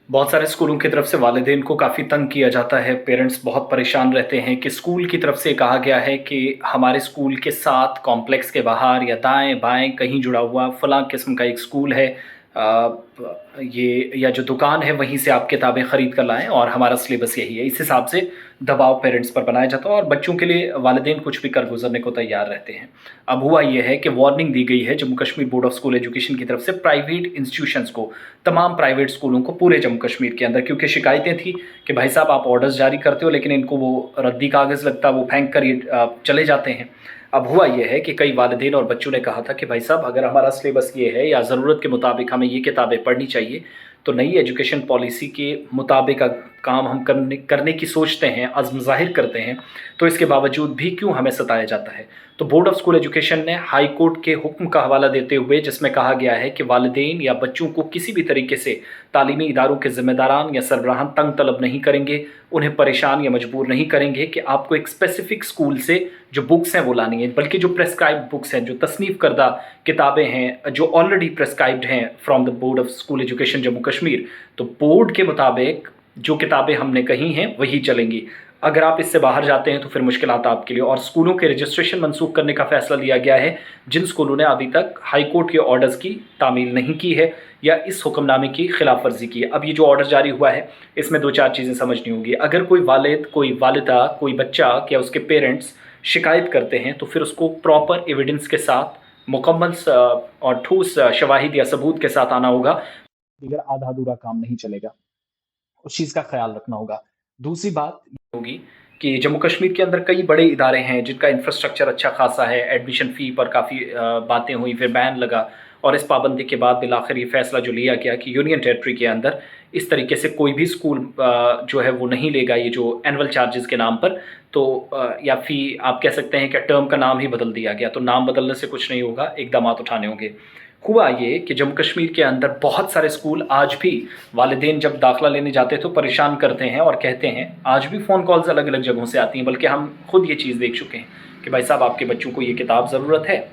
बहुत सारे स्कूलों की तरफ से वालिदैन को काफ़ी तंग किया जाता है, पेरेंट्स बहुत परेशान रहते हैं कि स्कूल की तरफ से कहा गया है कि हमारे स्कूल के साथ कॉम्प्लेक्स के बाहर या दाएँ-बाएँ कहीं जुड़ा हुआ फलाँ किस्म का एक स्कूल है। ये या जो दुकान है वहीं से आप किताबें ख़रीद कर लाएँ और हमारा सिलेबस यही है। इस हिसाब से दबाव पेरेंट्स पर बनाया जाता है और बच्चों के लिए वालिदैन कुछ भी कर गुज़रने को तैयार रहते हैं। अब हुआ ये है कि वार्निंग दी गई है Jammu Kashmir board of school education की तरफ से प्राइवेट इंस्टीट्यूशंस को, तमाम प्राइवेट स्कूलों को पूरे जम्मू कश्मीर के अंदर, क्योंकि शिकायतें थी कि भाई साहब आप ऑर्डर्स जारी करते हो लेकिन इनको वो रद्दी कागज़ लगता है, वो फेंक कर ये चले जाते हैं। अब हुआ ये है कि कई वालिदैन और बच्चों ने कहा था कि भाई साहब अगर हमारा सिलेबस ये है या ज़रूरत के मुताबिक हमें ये किताबें पढ़नी चाहिए, तो नई एजुकेशन पॉलिसी के मुताबिक काम हम करने की सोचते हैं, अज़्म ज़ाहिर करते हैं, तो इसके बावजूद भी क्यों हमें सताया जाता है। तो बोर्ड ऑफ स्कूल एजुकेशन ने हाई कोर्ट के हुक्म का हवाला देते हुए, जिसमें कहा गया है कि वालिदैन या बच्चों को किसी भी तरीके से तालीमी इदारों के ज़िम्मेदारान या सरबराहान तंग तलब नहीं करेंगे, उन्हें परेशान या मजबूर नहीं करेंगे कि आपको एक स्पेसिफ़िक स्कूल से जो बुक्स हैं वो लानी है, बल्कि जो प्रेस्क्राइब्ड बुक्स हैं, जो तसनीफ़ करदा किताबें हैं, जो ऑलरेडी प्रेस्क्राइब्ड हैं from the board of school education Jammu Kashmir, तो बोर्ड के मुताबिक जो किताबें हमने कही हैं वही चलेंगी। अगर आप इससे बाहर जाते हैं तो फिर मुश्किलात आपके लिए। और स्कूलों के रजिस्ट्रेशन मनसूख करने का फ़ैसला लिया गया है जिन स्कूलों ने अभी तक हाई कोर्ट के ऑर्डर्स की तामील नहीं की है या इस हुक्मनामे की खिलाफ वर्जी की है। अब ये जो ऑर्डर जारी हुआ है इसमें 2-4 चीज़ें समझनी होगी। अगर कोई वालिद, कोई वालिदा, कोई बच्चा या उसके पेरेंट्स शिकायत करते हैं तो फिर उसको प्रॉपर एविडेंस के साथ, मुकम्मल और ठोस शवाहिद या सबूत के साथ आना होगा। दिगर आधा अधूरा काम नहीं चलेगा, उस चीज़ का ख्याल रखना होगा। दूसरी बात ये होगी कि जम्मू कश्मीर के अंदर कई बड़े इदारे हैं जिनका इंफ्रास्ट्रक्चर अच्छा खासा है, एडमिशन फ़ी पर काफ़ी बातें हुई, फिर बैन लगा और इस पाबंदी के बाद बिलाखिर ये फ़ैसला जो लिया गया कि यूनियन टेरिटरी के अंदर इस तरीके से कोई भी स्कूल जो है वो नहीं लेगा ये जो एनुअल चार्जेस के नाम पर। तो या फ़ी आप कह सकते हैं कि टर्म का नाम ही बदल दिया गया, तो नाम बदलने से कुछ नहीं होगा, इक़दामात उठाने होंगे। हुआ ये कि जम्मू कश्मीर के अंदर बहुत सारे स्कूल आज भी वालिदैन जब दाखिला लेने जाते हैं तो परेशान करते हैं और कहते हैं, आज भी फ़ोन कॉल्स अलग अलग जगहों से आती हैं, बल्कि हम खुद ये चीज़ देख चुके हैं कि भाई साहब आपके बच्चों को ये किताब ज़रूरत है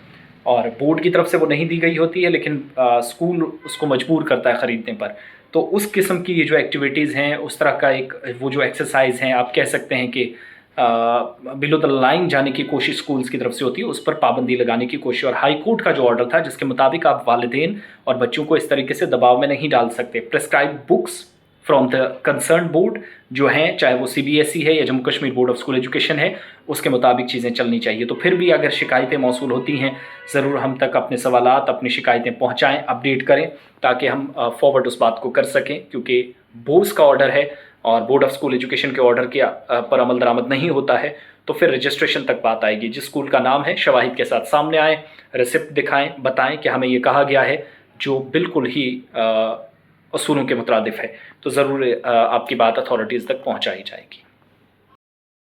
और बोर्ड की तरफ से वो नहीं दी गई होती है, लेकिन स्कूल उसको मजबूर करता है ख़रीदने पर। तो उस किस्म की ये जो एक्टिविटीज़ हैं, उस तरह का एक वो जो एक्सरसाइज़ हैं, आप कह सकते हैं कि बिलो द लाइन जाने की कोशिश स्कूल्स की तरफ से होती है, उस पर पाबंदी लगाने की कोशिश। और हाई कोर्ट का जो ऑर्डर था जिसके मुताबिक आप वालिदैन और बच्चों को इस तरीके से दबाव में नहीं डाल सकते। Prescribed books from the concern board जो हैं, चाहे वो CBSE है या Jammu Kashmir board of school education है, उसके मुताबिक चीज़ें चलनी चाहिए। तो फिर भी अगर शिकायतें मौसूल होती हैं, ज़रूर हम तक अपने सवालात, अपनी शिकायतें पहुँचाएँ, अपडेट करें, ताकि हम फॉरवर्ड उस बात को कर सकें, क्योंकि बोर्ड्स का ऑर्डर है और बोर्ड ऑफ स्कूल एजुकेशन के ऑर्डर के पर अमल दरामद नहीं होता है तो फिर रजिस्ट्रेशन तक बात आएगी। जिस स्कूल का नाम है शवाहिद के साथ सामने आएँ, रिसिप्ट दिखाएं, बताएं कि हमें ये कहा गया है, जो बिल्कुल ही असूलों के मुताबिक है, तो ज़रूर आपकी बात अथॉरिटीज़ तक पहुँचाई जाएगी।